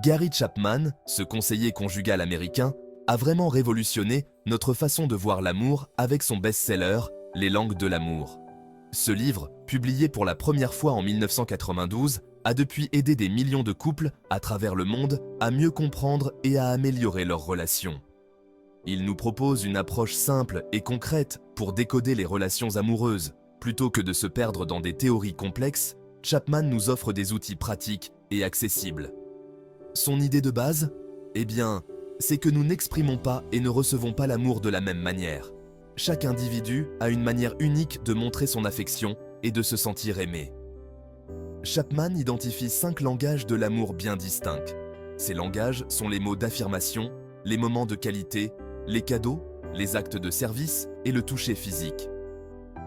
Gary Chapman, ce conseiller conjugal américain, a vraiment révolutionné notre façon de voir l'amour avec son best-seller « Les langues de l'amour ». Ce livre, publié pour la première fois en 1992, a depuis aidé des millions de couples à travers le monde à mieux comprendre et à améliorer leurs relations. Il nous propose une approche simple et concrète pour décoder les relations amoureuses. Plutôt que de se perdre dans des théories complexes, Chapman nous offre des outils pratiques et accessibles. Son idée de base? Eh bien, c'est que nous n'exprimons pas et ne recevons pas l'amour de la même manière. Chaque individu a une manière unique de montrer son affection et de se sentir aimé. Chapman identifie 5 langages de l'amour bien distincts. Ces langages sont les mots d'affirmation, les moments de qualité, les cadeaux, les actes de service et le toucher physique.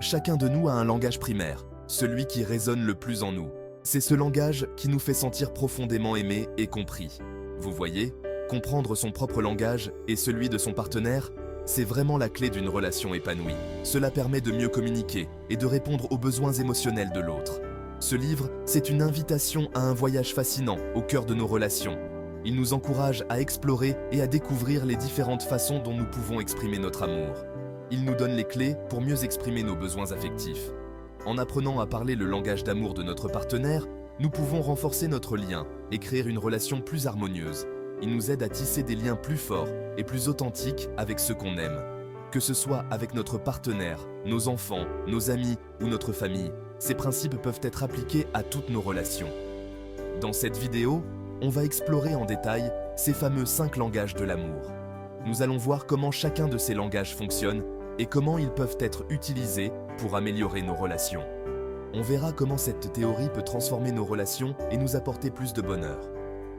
Chacun de nous a un langage primaire, celui qui résonne le plus en nous. C'est ce langage qui nous fait sentir profondément aimés et compris. Vous voyez, comprendre son propre langage et celui de son partenaire, c'est vraiment la clé d'une relation épanouie. Cela permet de mieux communiquer et de répondre aux besoins émotionnels de l'autre. Ce livre, c'est une invitation à un voyage fascinant au cœur de nos relations. Il nous encourage à explorer et à découvrir les différentes façons dont nous pouvons exprimer notre amour. Il nous donne les clés pour mieux exprimer nos besoins affectifs. En apprenant à parler le langage d'amour de notre partenaire, nous pouvons renforcer notre lien et créer une relation plus harmonieuse. Il nous aide à tisser des liens plus forts et plus authentiques avec ceux qu'on aime. Que ce soit avec notre partenaire, nos enfants, nos amis ou notre famille, ces principes peuvent être appliqués à toutes nos relations. Dans cette vidéo, on va explorer en détail ces fameux 5 langages de l'amour. Nous allons voir comment chacun de ces langages fonctionne et comment ils peuvent être utilisés pour améliorer nos relations. On verra comment cette théorie peut transformer nos relations et nous apporter plus de bonheur.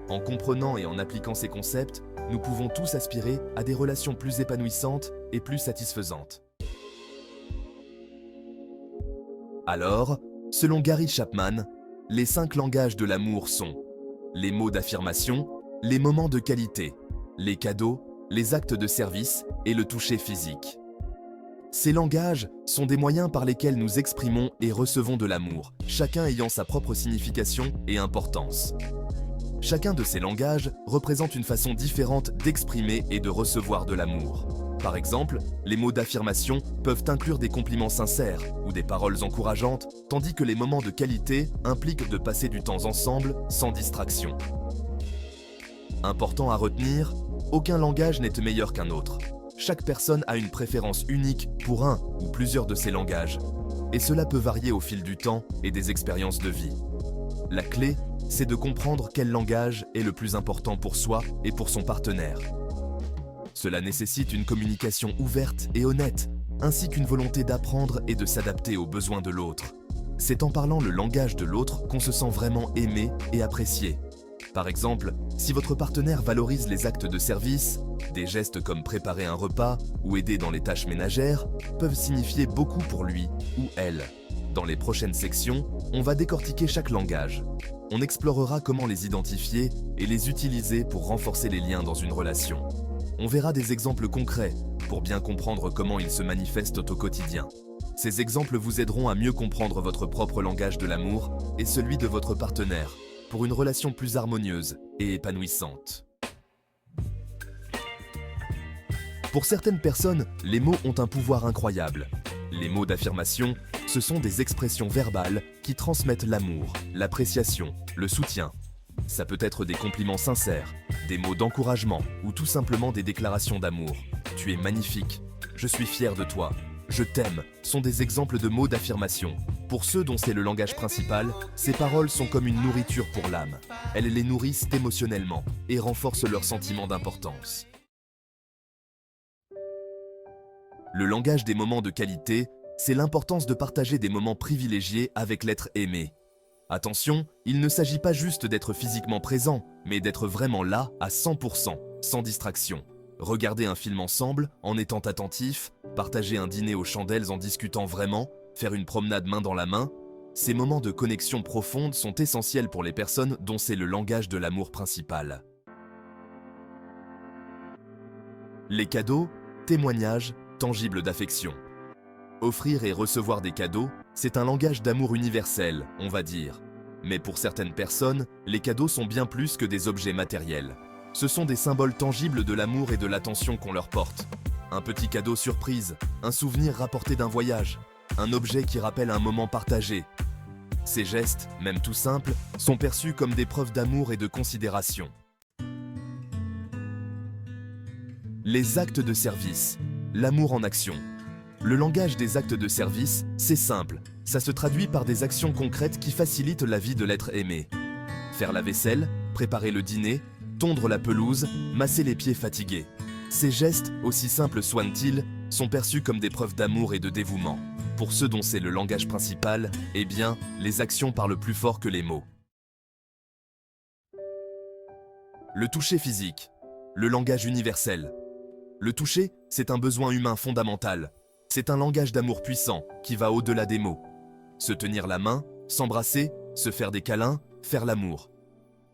En comprenant et en appliquant ces concepts, nous pouvons tous aspirer à des relations plus épanouissantes et plus satisfaisantes. Alors, selon Gary Chapman, les 5 langages de l'amour sont les mots d'affirmation, les moments de qualité, les cadeaux, les actes de service et le toucher physique. Ces langages sont des moyens par lesquels nous exprimons et recevons de l'amour, chacun ayant sa propre signification et importance. Chacun de ces langages représente une façon différente d'exprimer et de recevoir de l'amour. Par exemple, les mots d'affirmation peuvent inclure des compliments sincères ou des paroles encourageantes, tandis que les moments de qualité impliquent de passer du temps ensemble sans distraction. Important à retenir, aucun langage n'est meilleur qu'un autre. Chaque personne a une préférence unique pour un ou plusieurs de ces langages, et cela peut varier au fil du temps et des expériences de vie. La clé, c'est de comprendre quel langage est le plus important pour soi et pour son partenaire. Cela nécessite une communication ouverte et honnête, ainsi qu'une volonté d'apprendre et de s'adapter aux besoins de l'autre. C'est en parlant le langage de l'autre qu'on se sent vraiment aimé et apprécié. Par exemple, si votre partenaire valorise les actes de service, des gestes comme préparer un repas ou aider dans les tâches ménagères peuvent signifier beaucoup pour lui ou elle. Dans les prochaines sections, on va décortiquer chaque langage. On explorera comment les identifier et les utiliser pour renforcer les liens dans une relation. On verra des exemples concrets pour bien comprendre comment ils se manifestent au quotidien. Ces exemples vous aideront à mieux comprendre votre propre langage de l'amour et celui de votre partenaire pour une relation plus harmonieuse et épanouissante. Pour certaines personnes, les mots ont un pouvoir incroyable. Les mots d'affirmation, ce sont des expressions verbales qui transmettent l'amour, l'appréciation, le soutien. Ça peut être des compliments sincères, des mots d'encouragement ou tout simplement des déclarations d'amour. Tu es magnifique, je suis fier de toi, je t'aime sont des exemples de mots d'affirmation. Pour ceux dont c'est le langage principal, ces paroles sont comme une nourriture pour l'âme. Elles les nourrissent émotionnellement et renforcent leur sentiment d'importance. Le langage des moments de qualité, c'est l'importance de partager des moments privilégiés avec l'être aimé. Attention, il ne s'agit pas juste d'être physiquement présent, mais d'être vraiment là à 100%, sans distraction. Regarder un film ensemble, en étant attentif, partager un dîner aux chandelles en discutant vraiment, faire une promenade main dans la main, ces moments de connexion profonde sont essentiels pour les personnes dont c'est le langage de l'amour principal. Les cadeaux, témoignages, tangibles d'affection. Offrir et recevoir des cadeaux, c'est un langage d'amour universel, on va dire. Mais pour certaines personnes, les cadeaux sont bien plus que des objets matériels. Ce sont des symboles tangibles de l'amour et de l'attention qu'on leur porte. Un petit cadeau surprise, un souvenir rapporté d'un voyage, un objet qui rappelle un moment partagé. Ces gestes, même tout simples, sont perçus comme des preuves d'amour et de considération. Les actes de service. L'amour en action. Le langage des actes de service, c'est simple. Ça se traduit par des actions concrètes qui facilitent la vie de l'être aimé. Faire la vaisselle, préparer le dîner, tondre la pelouse, masser les pieds fatigués. Ces gestes, aussi simples soient-ils, sont perçus comme des preuves d'amour et de dévouement. Pour ceux dont c'est le langage principal, eh bien, les actions parlent plus fort que les mots. Le toucher physique. Le langage universel. Le toucher, c'est un besoin humain fondamental. C'est un langage d'amour puissant qui va au-delà des mots. Se tenir la main, s'embrasser, se faire des câlins, faire l'amour.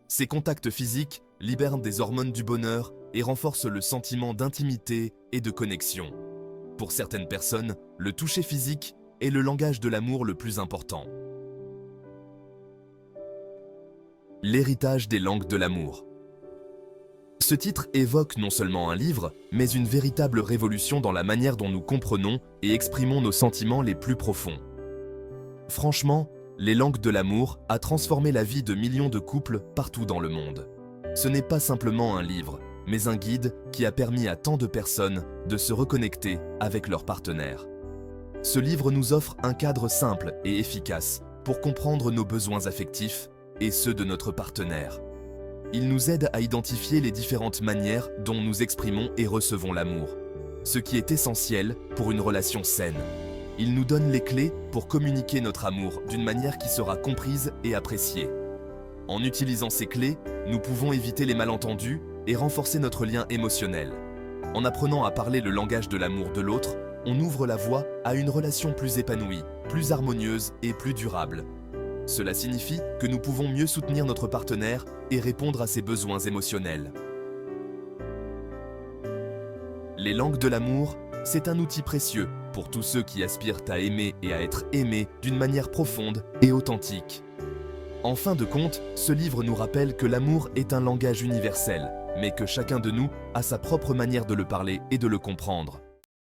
Ces contacts physiques libèrent des hormones du bonheur et renforcent le sentiment d'intimité et de connexion. Pour certaines personnes, le toucher physique est le langage de l'amour le plus important. L'héritage des langues de l'amour. Ce titre évoque non seulement un livre, mais une véritable révolution dans la manière dont nous comprenons et exprimons nos sentiments les plus profonds. Franchement, Les langues de l'amour a transformé la vie de millions de couples partout dans le monde. Ce n'est pas simplement un livre, mais un guide qui a permis à tant de personnes de se reconnecter avec leur partenaire. Ce livre nous offre un cadre simple et efficace pour comprendre nos besoins affectifs et ceux de notre partenaire. Il nous aide à identifier les différentes manières dont nous exprimons et recevons l'amour, ce qui est essentiel pour une relation saine. Il nous donne les clés pour communiquer notre amour d'une manière qui sera comprise et appréciée. En utilisant ces clés, nous pouvons éviter les malentendus et renforcer notre lien émotionnel. En apprenant à parler le langage de l'amour de l'autre, on ouvre la voie à une relation plus épanouie, plus harmonieuse et plus durable. Cela signifie que nous pouvons mieux soutenir notre partenaire et répondre à ses besoins émotionnels. Les langues de l'amour, c'est un outil précieux pour tous ceux qui aspirent à aimer et à être aimés d'une manière profonde et authentique. En fin de compte, ce livre nous rappelle que l'amour est un langage universel, mais que chacun de nous a sa propre manière de le parler et de le comprendre.